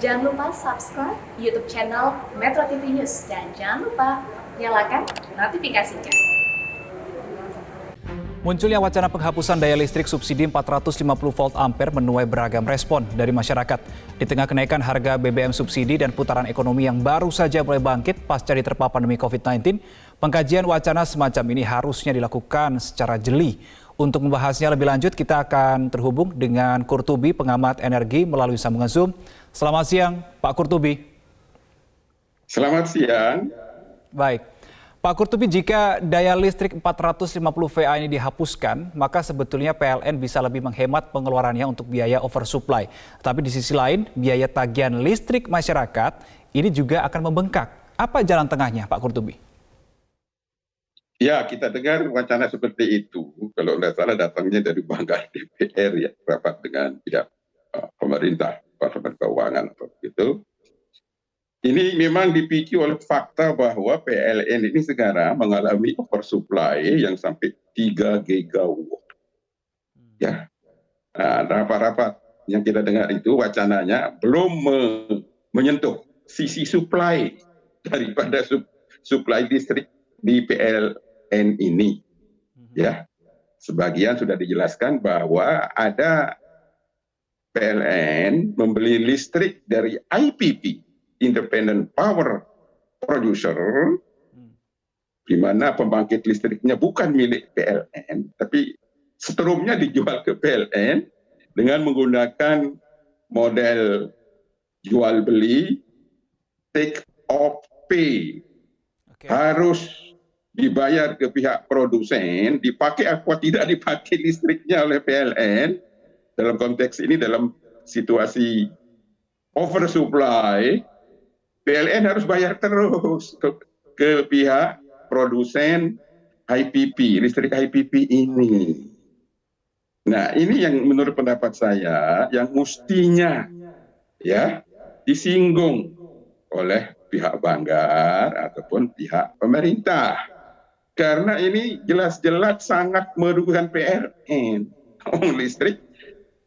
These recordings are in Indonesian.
Jangan lupa subscribe YouTube channel Metro TV News dan jangan lupa nyalakan notifikasinya. Munculnya wacana penghapusan daya listrik subsidi 450 volt ampere menuai beragam respon dari masyarakat. Di tengah kenaikan harga BBM subsidi dan putaran ekonomi yang baru saja mulai bangkit pasca diterpa pandemi COVID-19, pengkajian wacana semacam ini harusnya dilakukan secara jeli. Untuk membahasnya lebih lanjut, kita akan terhubung dengan Kurtubi, pengamat energi melalui sambungan Zoom. Selamat siang, Pak Kurtubi. Selamat siang. Baik. Pak Kurtubi, jika daya listrik 450 VA ini dihapuskan, maka sebetulnya PLN bisa lebih menghemat pengeluarannya untuk biaya oversupply. Tapi di sisi lain, biaya tagihan listrik masyarakat ini juga akan membengkak. Apa jalan tengahnya, Pak Kurtubi? Ya, kita dengar wacana seperti itu. Kalau tidak salah datangnya dari Banggar DPR ya, rapat dengan pihak pemerintah, Departemen Keuangan atau begitu. Ini memang dipicu oleh fakta bahwa PLN ini sekarang mengalami oversupply yang sampai 3 gigawatt. Ya, rapat-rapat yang kita dengar itu wacananya belum menyentuh sisi supply daripada supply listrik di PLN ini. Ya, sebagian sudah dijelaskan bahwa ada PLN membeli listrik dari IPP, Independent Power Producer, di mana pembangkit listriknya bukan milik PLN, tapi setrumnya dijual ke PLN dengan menggunakan model jual beli take off pay. Harus dibayar ke pihak produsen, dipakai apa tidak dipakai listriknya oleh PLN, dalam konteks ini dalam situasi oversupply, PLN harus bayar terus ke pihak produsen IPP, listrik IPP ini. Nah, ini yang menurut pendapat saya yang mestinya ya disinggung oleh pihak Banggar ataupun pihak pemerintah. Karena ini jelas-jelas sangat merugikan PLN. Listrik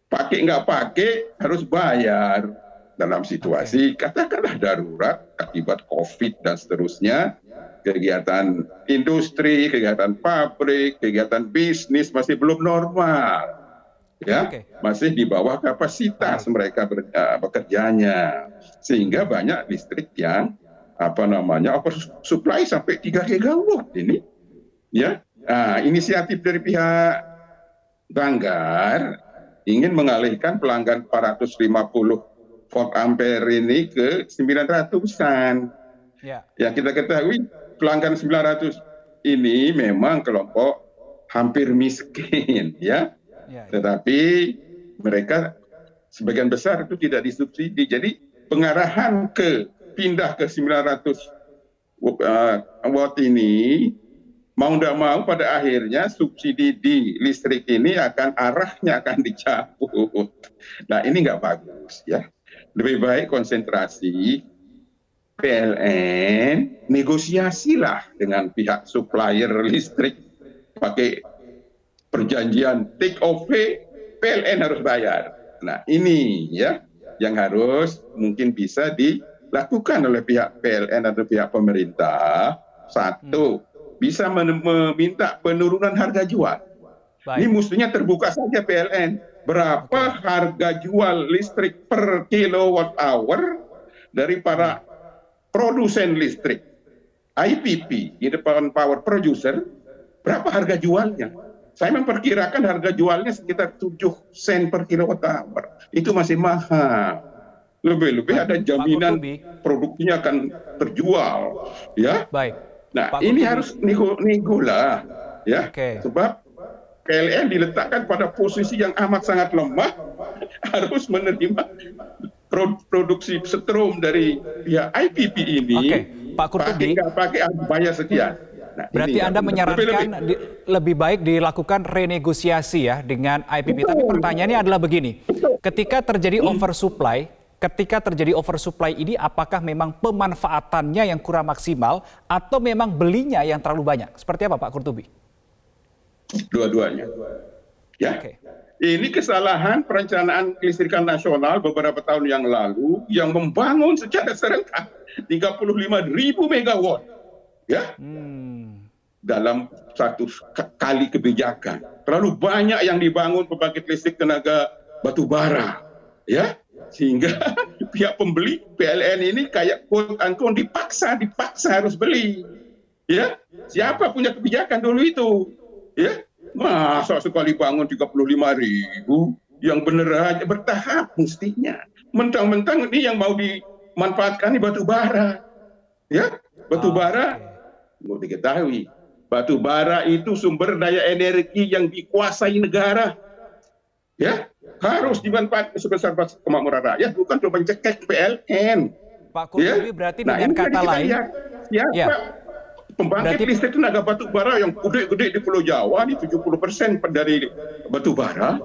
pakai nggak pakai harus bayar. Dalam situasi katakanlah darurat akibat COVID dan seterusnya, kegiatan industri, kegiatan pabrik, kegiatan bisnis masih belum normal, ya, masih di bawah kapasitas mereka bekerjanya, sehingga banyak listrik yang oversupply sampai 3 gigawatt ini, ya. Inisiatif dari pihak Banggar ingin mengalihkan pelanggan 450 volt ampere ini ke 900-an. Yang kita ketahui pelanggan 900 ini memang kelompok hampir miskin, ya. Tetapi mereka sebagian besar itu tidak disubsidi. Jadi pengarahan pindah ke 900 watt ini mau tidak mau pada akhirnya subsidi di listrik ini arahnya akan dicabut. Nah, ini nggak bagus, ya. Lebih baik konsentrasi PLN, negosiasilah dengan pihak supplier listrik, pakai perjanjian take off pay, PLN harus bayar. Nah, ini ya yang harus mungkin bisa dilakukan oleh pihak PLN atau pihak pemerintah. Satu, bisa meminta penurunan harga jual. Ini mestinya terbuka saja PLN. Berapa harga jual listrik per kilowatt hour dari para produsen listrik IPP, Independent Power Producer, berapa harga jualnya? Saya memperkirakan harga jualnya sekitar 7 sen per kilowatt hour. Itu masih mahal. Lebih-lebih ada jaminan produksinya akan terjual, ya. Nah, ini harus nego lah, ya. Sebab PLN diletakkan pada posisi yang amat sangat lemah, harus menerima produksi setrum dari pihak IPP ini. Pak Kurtubi, pakai bayar sekian. Nah, berarti Anda menyarankan lebih baik dilakukan renegosiasi ya dengan IPP. Tapi pertanyaannya adalah begini, ketika terjadi oversupply ini apakah memang pemanfaatannya yang kurang maksimal atau memang belinya yang terlalu banyak? Seperti apa Pak Kurtubi? Dua-duanya. Ya. Ini kesalahan perencanaan kelistrikan nasional beberapa tahun yang lalu yang membangun secara serentak 35.000 megawatt ya dalam satu kali kebijakan. Terlalu banyak yang dibangun pembangkit listrik tenaga batu bara ya, sehingga pihak pembeli PLN ini kayak quote unquote dipaksa harus beli ya. Siapa punya kebijakan dulu itu ya? Masa sekali bangun 35.000, yang bener aja bertahap mestinya. Mentang-mentang ini yang mau dimanfaatkan ini batu bara. Ya, batu bara mau diketahui. Batu bara itu sumber daya energi yang dikuasai negara. Ya, harus dimanfaatkan sebesar-besar kemakmuran rakyat, bukan cuma mencekek PLN. Pak Kurtubi, berarti dengan kata lain, pembangkit listrik tenaga batu bara yang gede-gede di Pulau Jawa ini 70% dari batu bara.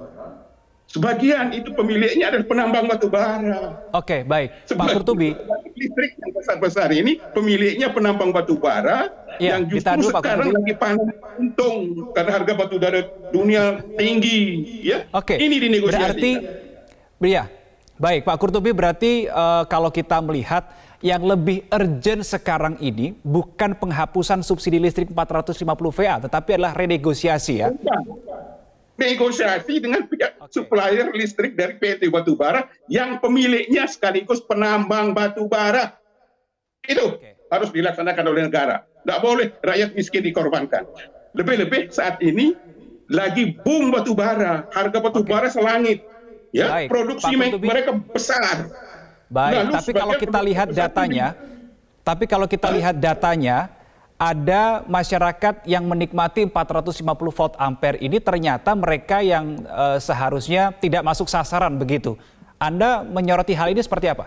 Sebagian itu pemiliknya adalah penambang batu bara. Oke, baik. Pak Kurtubi. Listrik yang besar-besar ini pemiliknya penambang batu bara yang justru sekarang lagi panen untung karena harga batu bara dunia tinggi. Ya. Oke. Ini dinegosiasi. Baik Pak Kurtubi, berarti kalau kita melihat yang lebih urgent sekarang ini bukan penghapusan subsidi listrik 450 VA, tetapi adalah renegosiasi ya? Negosiasi dengan pihak supplier listrik dari PT Batubara yang pemiliknya sekaligus penambang batubara. Itu harus dilaksanakan oleh negara. Tidak boleh rakyat miskin dikorbankan. Lebih-lebih saat ini lagi boom batubara, harga batubara selangit. Ya, baik, produksi mereka besar. Baik, tapi kalau kita lihat datanya, ada masyarakat yang menikmati 450 volt ampere ini ternyata mereka yang seharusnya tidak masuk sasaran begitu. Anda menyoroti hal ini seperti apa?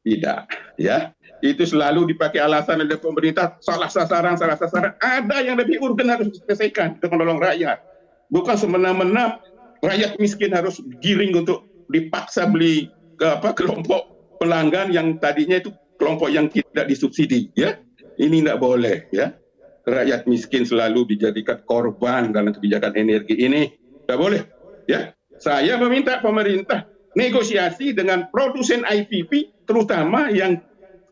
Tidak, ya. Itu selalu dipakai alasan oleh pemerintah, salah sasaran. Ada yang lebih urgen harus diselesaikan untuk menolong rakyat. Bukan semena-mena rakyat miskin harus giring untuk dipaksa beli kelompok pelanggan yang tadinya itu kelompok yang tidak disubsidi, ya. Ini tidak boleh, ya. Rakyat miskin selalu dijadikan korban dalam kebijakan energi ini. Tidak boleh, ya. Saya meminta pemerintah negosiasi dengan produsen IPP, terutama yang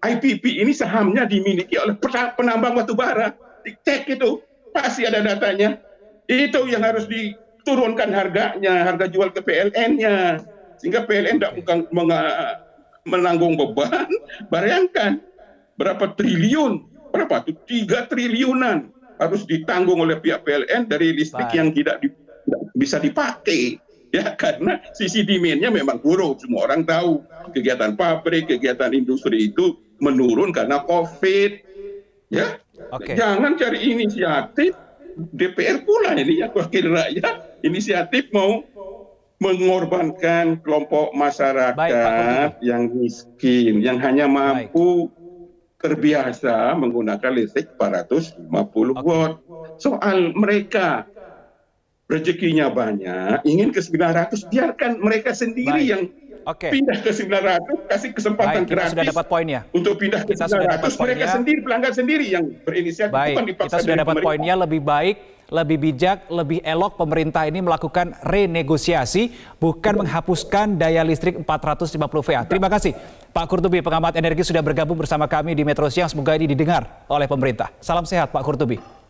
IPP ini sahamnya dimiliki oleh penambang batubara. Dicek itu, pasti ada datanya. Itu yang harus diturunkan harganya, harga jual ke PLN-nya. Sehingga PLN tidak menanggung beban. Bayangkan berapa triliun, berapa itu 3 triliunan harus ditanggung oleh pihak PLN dari listrik yang tidak bisa dipakai. Ya, karena sisi demand-nya memang buruk. Semua orang tahu kegiatan pabrik, kegiatan industri itu menurun karena COVID. Ya, jangan cari inisiatif DPR pula ini yang wakil rakyat, inisiatif mau mengorbankan kelompok masyarakat yang miskin, yang hanya mampu terbiasa menggunakan listrik 450 watt. Soal mereka rezekinya banyak, ingin ke 900, biarkan mereka sendiri yang pindah ke 900, kasih kesempatan gratis sudah dapat poinnya. Untuk pindah ke 900, mereka sendiri, pelanggan sendiri yang berinisiatif. Kita sudah dapat poinnya, lebih baik, lebih bijak, lebih elok pemerintah ini melakukan renegosiasi, bukan menghapuskan daya listrik 450 VA. Terima kasih Pak Kurtubi, pengamat energi sudah bergabung bersama kami di Metro Siang. Semoga ini didengar oleh pemerintah. Salam sehat Pak Kurtubi.